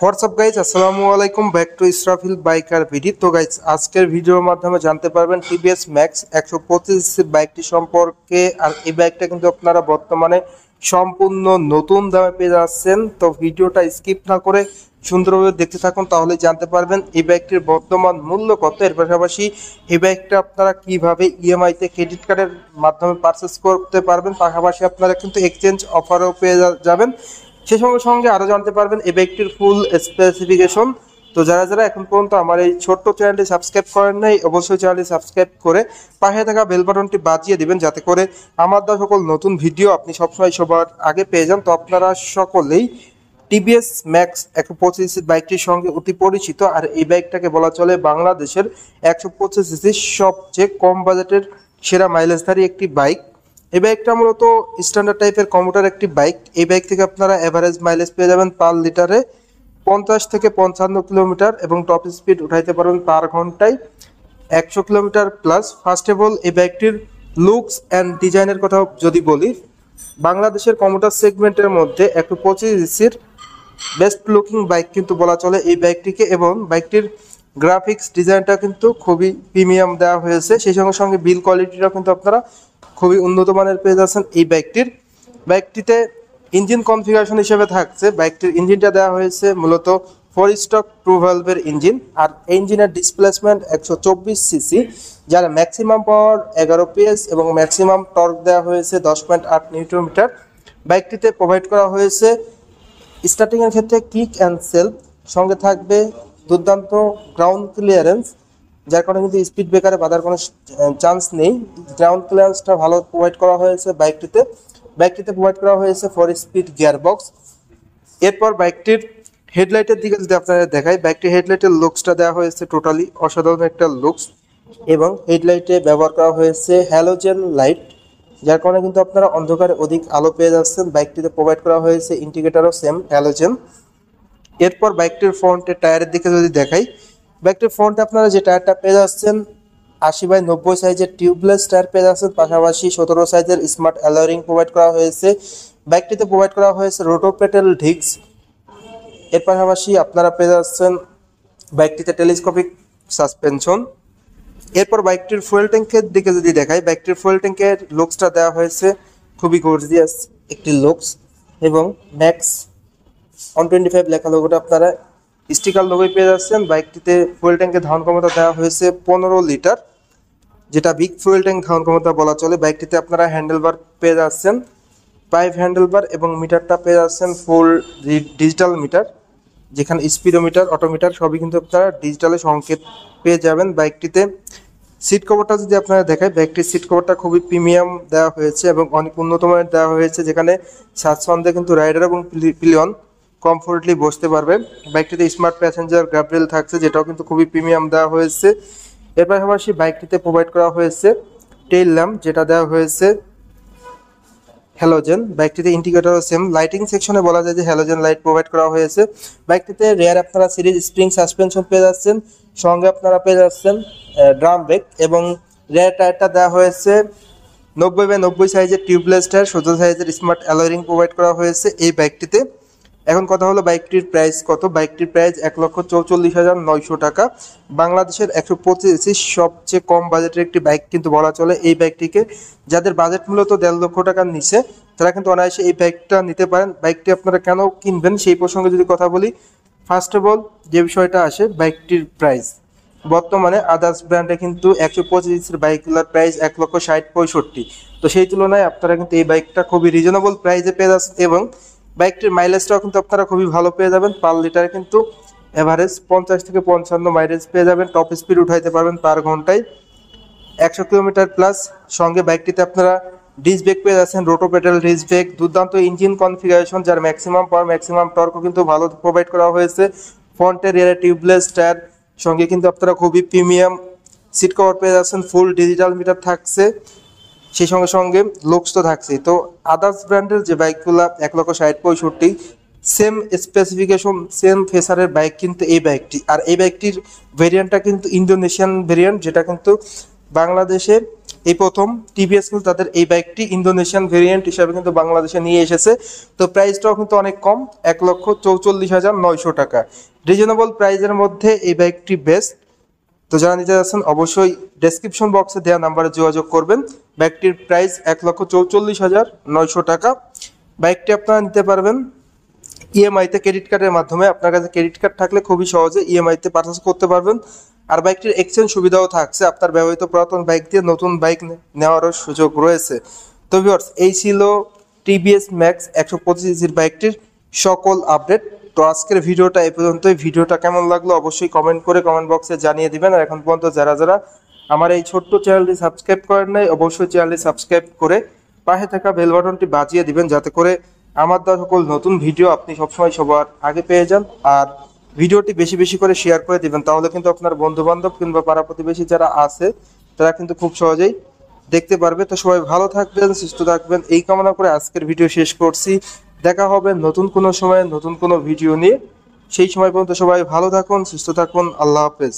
WhatsApp guys, আসসালামু আলাইকুম। Back to Israfil biker ভিডি। তো গাইজ, আজকের ভিডিওর মাধ্যমে জানতে পারবেন টিভিএস ম্যাক্স 125 বাইকটি সম্পর্কে। আর এই বাইকটা কিন্তু আপনারা বর্তমানে সম্পূর্ণ নতুন দামে পেয়ে যাচ্ছেন। তো ভিডিওটা স্কিপ না করে সুন্দরভাবে দেখতে থাকুন, তাহলে জানতে পারবেন এই বাইকটির বর্তমান মূল্য কত। এর পাশাপাশি এই বাইকটা আপনারা কিভাবে ইএমআইতে ক্রেডিট কার্ডের মাধ্যমে পারচেস করতে পারবেন। পাশাপাশি আপনারা কিন্তু এক্সচেঞ্জ অফারও পেয়ে যাবেন। সে সঙ্গে সঙ্গে আরও জানতে পারবেন এই বাইকটির ফুল স্পেসিফিকেশন। তো যারা যারা এখন পর্যন্ত আমার এই ছোট্ট চ্যানেলটি সাবস্ক্রাইব করেন নাই, অবশ্যই চ্যানেলটি সাবস্ক্রাইব করে পাশে থাকা বেল বাটনটি বাজিয়ে দিবেন, যাতে করে আমার দেওয়া সকল নতুন ভিডিও আপনি সবসময় সবার আগে পেয়ে যান। তো আপনারা সকলেই টিভিএস ম্যাক্স 125 বাইকটির সঙ্গে অতি পরিচিত। আর এই বাইকটাকে বলা চলে বাংলাদেশের 125 সিসির সবচেয়ে কম বাজেটের সেরা মাইলেজধারী একটি বাইক। এই বাইকটা মূলত স্ট্যান্ডার্ড টাইপের কম্পিউটার একটি বাইক। এই বাইক থেকে আপনারা এভারেজ মাইলেজ পেয়ে যাবেন পার লিটারে 50 থেকে 55 কিলোমিটার, এবং টপ স্পিড উঠাইতে পারবেন পার ঘন্টায় 100 kilometre plus. First of all, এই বাইকটির লুকস অ্যান্ড ডিজাইনের কথা যদি বলি, বাংলাদেশের কম্পিউটার সেগমেন্টের মধ্যে 125 সিসির বেস্ট লুকিং বাইক কিন্তু বলা চলে এই বাইকটিকে। এবং বাইকটির গ্রাফিক্স ডিজাইনটা কিন্তু খুবই প্রিমিয়াম দেওয়া হয়েছে। সেই সঙ্গে সঙ্গে বিল কোয়ালিটিটাও কিন্তু আপনারা খুবই উন্নত মানের পেয়ে যাচ্ছেন এই বাইকটিতে ইঞ্জিন কনফিগারেশন হিসেবে থাকছে। বাইকটির ইঞ্জিনটা দেওয়া হয়েছে মূলত 4 স্ট্রোক 2 ভালভের ইঞ্জিন। আর ইঞ্জিনের ডিসপ্লেসমেন্ট 124 সিসি, যার ম্যাক্সিমাম পাওয়ার 11 PS এবং ম্যাক্সিমাম টর্ক দেওয়া হয়েছে 10.8 নিউটন মিটার। বাইকটিতে প্রোভাইড করা হয়েছে স্টার্টিংয়ের ক্ষেত্রে কিক অ্যান্ড সেলফ, সঙ্গে থাকবে দুর্দান্ত গ্রাউন্ড ক্লিয়ারেন্স, যার কারণে কিন্তু স্পিড ব্রেকারে বাধার কোনো চান্স নেই। গ্রাউন্ড ক্লিয়ারেন্সটা ভালো প্রোভাইড করা হয়েছে বাইকটিতে প্রোভাইড করা হয়েছে 4 স্পিড গিয়ারবক্স। এরপর বাইকটির হেডলাইটের দিকে যদি আপনাদের দেখাই, বাইকটির হেডলাইটের লুকসটা দেওয়া হয়েছে টোটালি অসাধারণ একটা লুকস। এবং হেডলাইটে ব্যবহার করা হয়েছে হ্যালোজেন লাইট, যার কারণে কিন্তু আপনারা অন্ধকারে অধিক আলো পেয়ে যাচ্ছেন। বাইকটিতে প্রোভাইড করা হয়েছে ইন্ডিকেটরও সেম হ্যালোজেন। এরপর বাইকটির ফ্রন্টের টায়ারের দিকে যদি দেখাই, বাইকটির ফ্রন্টে আপনারা যে টায়ারটা পেয়ে যাচ্ছেন 80/90 সাইজের টিউবলেস টায়ার পেয়ে যাচ্ছেন। পাশাপাশি 17 সাইজের স্মার্ট অ্যালয়িং প্রোভাইড করা হয়েছে। বাইকটিতে প্রোভাইড করা হয়েছে রোটোপেডাল ডিস্ক। এর পাশাপাশি আপনারা পেয়ে যাচ্ছেন বাইকটিতে টেলিস্কোপিক সাসপেনশন। এরপর বাইকটির ফুয়েল ট্যাঙ্কের দিকে যদি দেখাই, বাইকটির ফুয়েল ট্যাঙ্কের লুকসটা দেওয়া হয়েছে খুবই গর্জিয়াস একটি লুকস। এবং ম্যাক্স 125 লেখা লোগোটা আপনারা স্টিকার লোগোই পেয়ে যাচ্ছেন। বাইকটিতে ফুয়েল ট্যাঙ্কের ধারণ ক্ষমতা দেওয়া হয়েছে 15 লিটার, যেটা বিগ ফুয়েল ট্যাঙ্ক ধারণ ক্ষমতা বলা চলে। বাইকটিতে আপনারা হ্যান্ডেলবার পেয়ে যাচ্ছেন 5 হ্যান্ডেলবার, এবং মিটারটা পেয়ে যাচ্ছেন ফুল ডিজিটাল মিটার, যেখানে স্পিডোমিটার অটোমিটার সবই কিন্তু আপনারা ডিজিটালে সংকেত পেয়ে যাবেন। বাইকটিতে সিট কভারটা যদি আপনারা দেখায়, বাইকটির সিট কভারটা খুবই প্রিমিয়াম দেওয়া হয়েছে এবং অনেক উন্নত মানের দেওয়া হয়েছে, যেখানে স্বাচ্ছন্দ্যে কিন্তু রাইডার এবং পিলিয়ন কমফোর্টলি বসতে পারবেন। বাইকটিতে স্মার্ট প্যাসেঞ্জার গার্ডরেল থাকছে, যেটাও কিন্তু খুবই প্রিমিয়াম দেওয়া হয়েছে। এর পাশাপাশি বাইকটিতে প্রোভাইড করা হয়েছে টেইল ল্যাম্প, যেটা দেওয়া হয়েছে হ্যালোজেন। বাইকটিতে ইন্ডিকেটরও সেম। লাইটিং সেকশনে বলা যায় যে হ্যালোজেন লাইট প্রোভাইড করা হয়েছে। বাইকটিতে রেয়ার আপনারা সিরিজ স্প্রিং সাসপেনশন পেয়ে যাচ্ছেন, সঙ্গে আপনারা পেয়ে যাচ্ছেন ড্রাম ব্রেক। এবং রেয়ার টায়ারটা দেওয়া হয়েছে 90/90 সাইজের টিউবলেস টায়ার, 17 সাইজের স্মার্ট অ্যালয়িং প্রোভাইড করা হয়েছে এই বাইকটিতে। এখন কথা হলো বাইকটির প্রাইস কত। বাইকটির প্রাইস 1,44,900 টাকা। বাংলাদেশের 125 সবচেয়ে কম বাজেটের একটি বাইক কিন্তু বলা চলে এই বাইকটিকে। যাদের বাজেট মূলত 1.5 লক্ষ টাকার নিচে, তারা কিন্তু অনায়াসে এই বাইকটা নিতে পারেন। বাইকটি আপনারা কেন কিনবেন সেই প্রসঙ্গে যদি কথা বলি, ফার্স্ট অফ অল যে বিষয়টা আসে বাইকটির প্রাইস। বর্তমানে আদার্স ব্র্যান্ডে কিন্তু 125 বাইকগুলোর প্রাইস 1,60,65। তো সেই তুলনায় আপনারা কিন্তু এই বাইকটা খুবই রিজনেবল প্রাইসে পেয়ে যাচ্ছেন। এবং বাইকটির মাইলেজটাও কিন্তু আপনারা খুবই ভালো পেয়ে যাবেন। পার লিটারে কিন্তু এভারেজ 50 থেকে 55 মাইলেজ পেয়ে যাবেন। টপ স্পিড উঠাইতে পারবেন পার ঘন্টায় 100 কিলোমিটার প্লাস। সঙ্গে বাইকটিতে আপনারা ডিস্ক ব্রেক পেয়ে যাচ্ছেন, রোটোপেডাল ডিস্ক ব্রেক, দুর্দান্ত ইঞ্জিন কনফিগারেশন, যার ম্যাক্সিমাম পাওয়ার ম্যাক্সিমাম টর্কও কিন্তু ভালো প্রোভাইড করা হয়েছে। ফ্রন্টের রিয়ারে টিউবলেস টায়ার, সঙ্গে কিন্তু আপনারা খুবই প্রিমিয়াম সিট কভার পেয়ে যাচ্ছেন, ফুল ডিজিটাল মিটার থাকছে, সেই সঙ্গে সঙ্গে লুকস তো থাকছেই। তো আদার্স ব্র্যান্ডের যে বাইকগুলো 1,60,65 সেম স্পেসিফিকেশন সেম ফেসারের বাইক কিন্তু এই বাইকটি। আর এই বাইকটির ভেরিয়েন্টটা কিন্তু ইন্দোনেশিয়ান ভেরিয়েন্ট, যেটা কিন্তু বাংলাদেশে এই প্রথম টিভিএস কিন্তু তাদের এই বাইকটি ইন্দোনেশিয়ান ভেরিয়েন্ট হিসাবে কিন্তু বাংলাদেশে নিয়ে এসেছে। তো প্রাইসটাও কিন্তু অনেক কম, 1,44,900 টাকা। রিজনেবল প্রাইসের মধ্যে এই বাইকটি বেস্ট। তো যারা নিতে যাচ্ছেন অবশ্যই ডেসক্রিপশন বক্সে দেওয়া নাম্বারে যোগাযোগ করবেন। বাইকটির প্রাইস 1,44,900 টাকা। বাইকটি আপনারা নিতে পারবেন ইএমআইতে, ক্রেডিট কার্ডের মাধ্যমে। আপনার কাছে ক্রেডিট কার্ড থাকলে খুবই সহজে ইএমআইতে পারচেস করতে পারবেন। আর বাইকটির এক্সচেঞ্জ সুবিধাও থাকছে, আপনার ব্যবহৃত পুরাতন বাইক দিয়ে নতুন বাইক নেওয়ারও সুযোগ রয়েছে। তো ভিউয়ার্স, এই ছিল টিভিএস ম্যাক্স 125 বাইকটির সকল আপডেট। তো আজকের ভিডিওটা এই পর্যন্তই। ভিডিওটা কেমন লাগলো অবশ্যই কমেন্ট করে কমেন্ট বক্সে জানিয়ে দিবেন। আর এখন পর্যন্ত যারা যারা আমার এই ছোট্ট চ্যানেলটি সাবস্ক্রাইব করেন নাই, অবশ্যই চ্যানেলটি সাবস্ক্রাইব করে পাশে থাকা বেল বাটনটি বাজিয়ে দিবেন, যাতে করে আমার দেওয়া সকল নতুন ভিডিও আপনি সবসময় সবার আগে পেয়ে যান। আর ভিডিওটি বেশি বেশি করে শেয়ার করে দিবেন, তাহলে কিন্তু আপনার বন্ধু বান্ধব কিংবা পাড়া প্রতিবেশী যারা আছে তারা কিন্তু খুব সহজেই দেখতে পারবে। তো সবাই ভালো থাকবেন, সুস্থ থাকবেন এই কামনা করে আজকের ভিডিও শেষ করছি। দেখা হবে নতুন কোনো সময়ে নতুন কোনো ভিডিও নিয়ে। সেই সময় পর্যন্ত সবাই ভালো থাকুন, সুস্থ থাকুন। আল্লাহ হাফেজ।